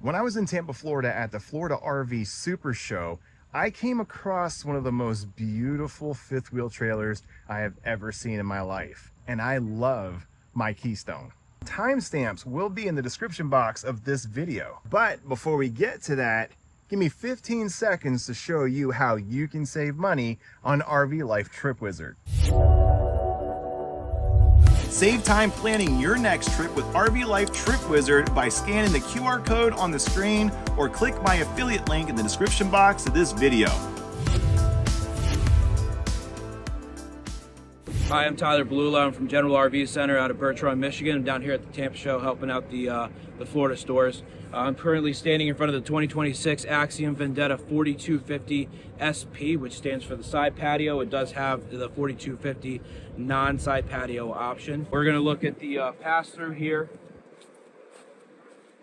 When I was in Tampa, Florida at the Florida RV SuperShow, I came across one of the most beautiful fifth wheel trailers I have ever seen in my life. And I love my Keystone. Timestamps will be in the description box of this video. But before we get to that, give me 15 seconds to show you how you can save money on RV Life Trip Wizard. Save time planning your next trip with RV Life Trip Wizard by scanning the QR code on the screen or click my affiliate link in the description box of this video. Hi, I'm Tyler Balula. I'm from General RV Center out of Birch Run, Michigan. I'm down here at the Tampa show helping out the Florida stores. I'm currently standing in front of the 2026 AXIOM Vendetta 4250 SP, which stands for the side patio. It does have the 4250 non-side patio option. We're going to look at the pass-through here.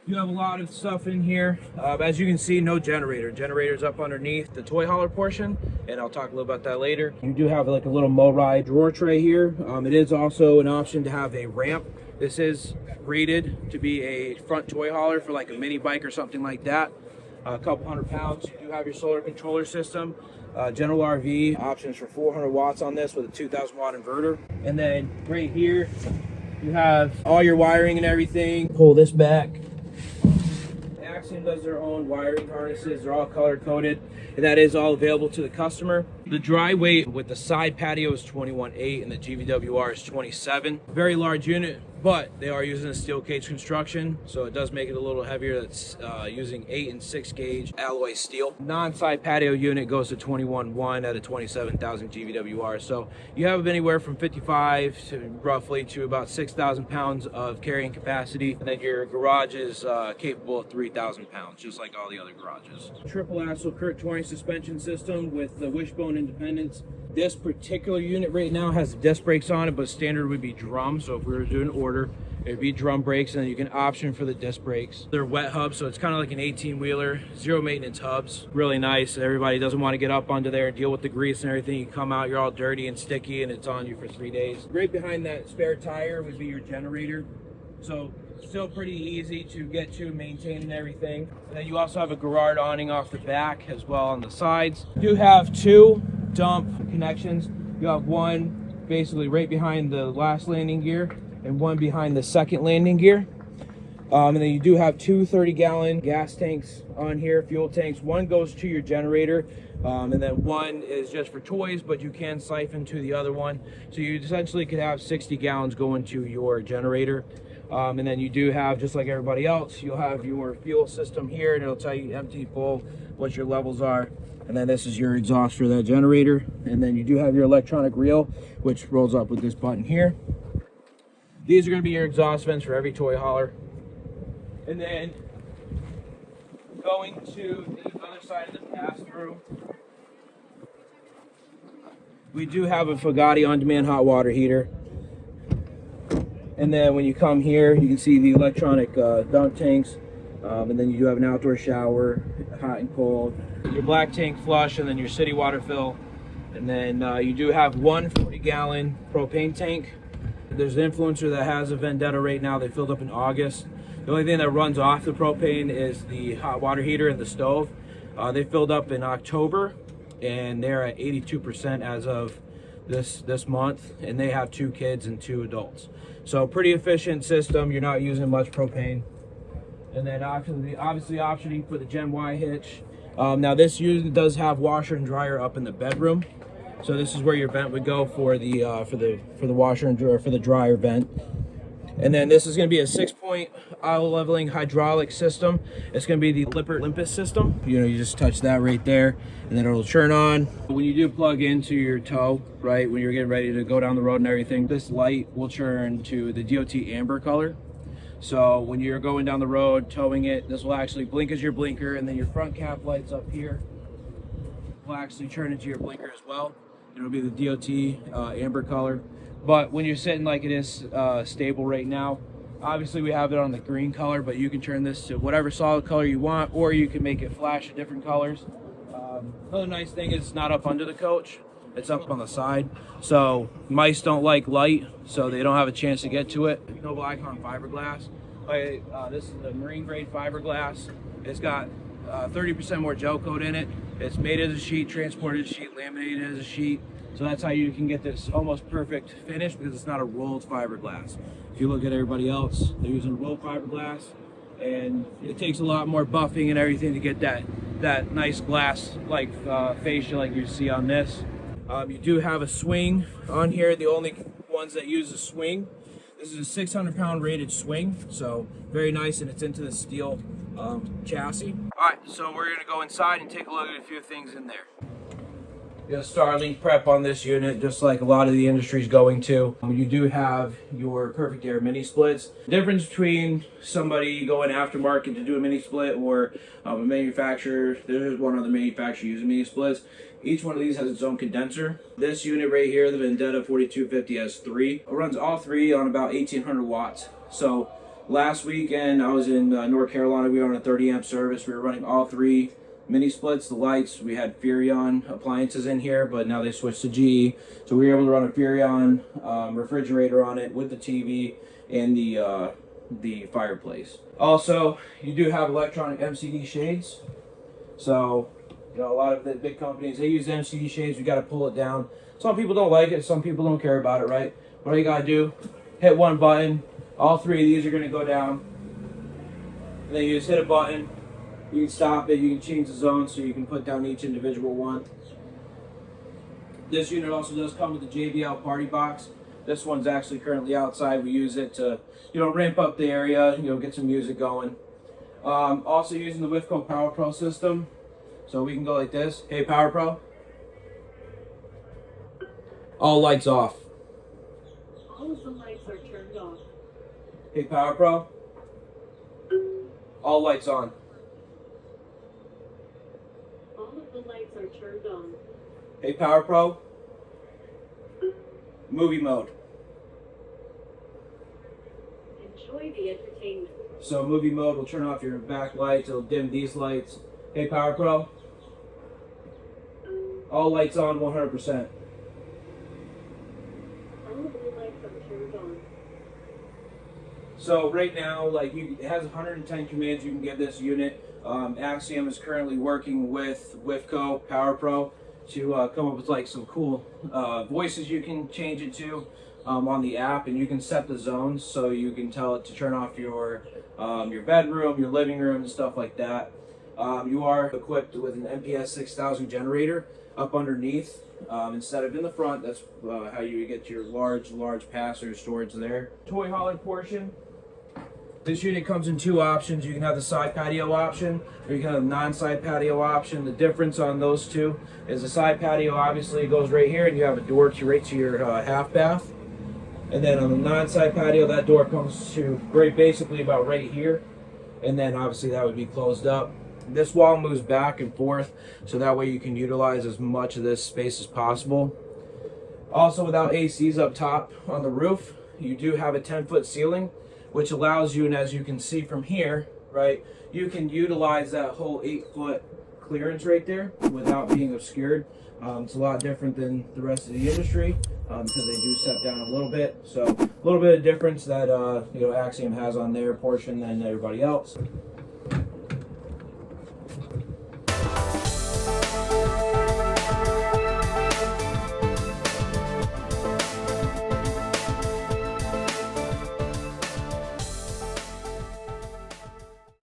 You have a lot of stuff in here. As you can see, no generator. Generator's up underneath the toy hauler portion, and I'll talk a little about that later. You do have like a little MoRide drawer tray here. It is also an option to have a ramp. This is rated to be a front toy hauler for like a mini bike or something like that. A couple 100 pounds. You do have your solar controller system. General RV options for 400 watts on this with a 2000 watt inverter. And then right here, you have all your wiring and everything. Pull this back. AXIOM does their own wiring harnesses. They're all color coded, and that is all available to the customer. The dry weight with the side patio is 21.8 and the GVWR is 27. Very large unit, but they are using a steel cage construction, so it does make it a little heavier. That's using 8 and 6 gauge alloy steel. Non-side patio unit goes to 21.1 at a 27,000 GVWR. So you have anywhere from 55 to roughly to about 6,000 pounds of carrying capacity, and then your garage is capable of 3,000 pounds, just like all the other garages. Triple axle Kurt touring suspension system with the wishbone independence. This particular unit right now has disc brakes on it, but standard would be drum. So if we were to do an order, it would be drum brakes, and then you can option for the disc brakes. They're wet hubs, so it's kind of like an 18-wheeler, zero maintenance hubs. Really nice. Everybody doesn't want to get up onto there and deal with the grease and everything. You come out, you're all dirty and sticky, and it's on you for 3 days. Right behind that spare tire would be your generator. So still pretty easy to get to, maintain and everything. And then you also have a Garrard awning off the back as well on the sides. You do have two dump connections. You have one basically right behind the last landing gear and one behind the second landing gear. And then you do have two 30-gallon gas tanks on here, fuel tanks. One goes to your generator, and then one is just for toys, but you can siphon to the other one. So you essentially could have 60 gallons going to your generator. And then you do have, just like everybody else, you'll have your fuel system here, and it'll tell you empty, full, what your levels are. And then this is your exhaust for that generator. And then you do have your electronic reel, which rolls up with this button here. These are going to be your exhaust vents for every toy hauler. And then going to the other side of the pass-through, we do have a Fugatti on-demand hot water heater. And then when you come here, you can see the electronic dunk tanks. And then you do have an outdoor shower, hot and cold. Your black tank flush, and then your city water fill. And then you do have one 40-gallon propane tank. There's an influencer that has a Vendetta right now. They filled up in August. The only thing that runs off the propane is the hot water heater and the stove. They filled up in October, and they're at 82% as of this month, and they have 2 kids and 2 adults. So pretty efficient system. You're not using much propane. And then obviously optioning for the Gen Y hitch. Now this usually does have washer and dryer up in the bedroom. So this is where your vent would go for the washer and dryer, for the dryer vent. And then this is going to be a 6-point auto leveling hydraulic system. It's going to be the Lippert Olympus system. You know, you just touch that right there, and then it'll turn on. When you do plug into your tow, right, when you're getting ready to go down the road and everything, this light will turn to the DOT amber color. So when you're going down the road, towing it, this will actually blink as your blinker, and then your front cap lights up here will actually turn into your blinker as well. It'll be the DOT amber color. But when you're sitting like it is stable right now, obviously we have it on the green color, but you can turn this to whatever solid color you want, or you can make it flash in different colors. Another nice thing is it's not up under the coach. It's up on the side. So mice don't like light, so they don't have a chance to get to it. Noble Icon fiberglass. This is the marine grade fiberglass. It's got 30% more gel coat in it. It's made as a sheet, transported as a sheet, laminated as a sheet. So that's how you can get this almost perfect finish, because it's not a rolled fiberglass. If you look at everybody else, they're using rolled fiberglass, and it takes a lot more buffing and everything to get that nice glass like fascia like you see on this. You do have a swing on here, the only ones that use a swing. This is a 600 pound rated swing, so very nice, and it's into the steel chassis. All right, so we're gonna go inside and take a look at a few things in there. You got Starlink prep on this unit, just like a lot of the industry is going to. You do have your Perfect Air mini splits. The difference between somebody going aftermarket to do a mini split or a manufacturer, there's one other manufacturer using mini splits. Each one of these has its own condenser. This unit right here, the Vendetta 4250 has 3. It runs all 3 on about 1800 watts. So last weekend I was in North Carolina. We were on a 30 amp service. We were running all 3 mini splits, the lights. We had Furrion appliances in here, but now they switched to GE. So we were able to run a Furrion refrigerator on it with the TV and the fireplace. Also, you do have electronic MCD shades. So, you know, a lot of the big companies, they use MCD shades. You got to pull it down. Some people don't like it. Some people don't care about it, right? What you got to do, hit one button. All 3 of these are going to go down. And then you just hit a button. You can stop it, you can change the zone, so you can put down each individual one. This unit also does come with the JBL party box. This one's actually currently outside. We use it to, you know, ramp up the area, you know, get some music going. Also using the WFCO Power Pro system. So we can go like this. Hey, Power Pro. All lights off. All of the lights are turned off. Hey, Power Pro. All lights on. The lights are turned on. Hey, Power Pro. Movie mode. Enjoy the entertainment. So movie mode will turn off your back lights. It'll dim these lights. Hey, Power Pro. All lights on 100%. All of the lights are turned on. So right now, like it has 110 commands you can give this unit. AXIOM is currently working with WFCO Power Pro to come up with like some cool voices you can change it to on the app, and you can set the zones so you can tell it to turn off your bedroom, your living room, and stuff like that. You are equipped with an MPS 6000 generator up underneath instead of in the front. That's how you get your large pass-through storage there. Toy hauler portion. This unit comes in 2 options. You can have the side patio option, or you can have the non-side patio option. The difference on those 2 is the side patio obviously goes right here, and you have a door right to your half bath. And then on the non-side patio, that door comes to basically about right here, and then obviously that would be closed up. This wall moves back and forth, so that way you can utilize as much of this space as possible. Also, without ACs up top on the roof, you do have a 10-foot ceiling, which allows you, and as you can see from here, right, you can utilize that whole 8-foot clearance right there without being obscured. It's a lot different than the rest of the industry because they do step down a little bit. So a little bit of difference that you know, AXIOM has on their portion than everybody else.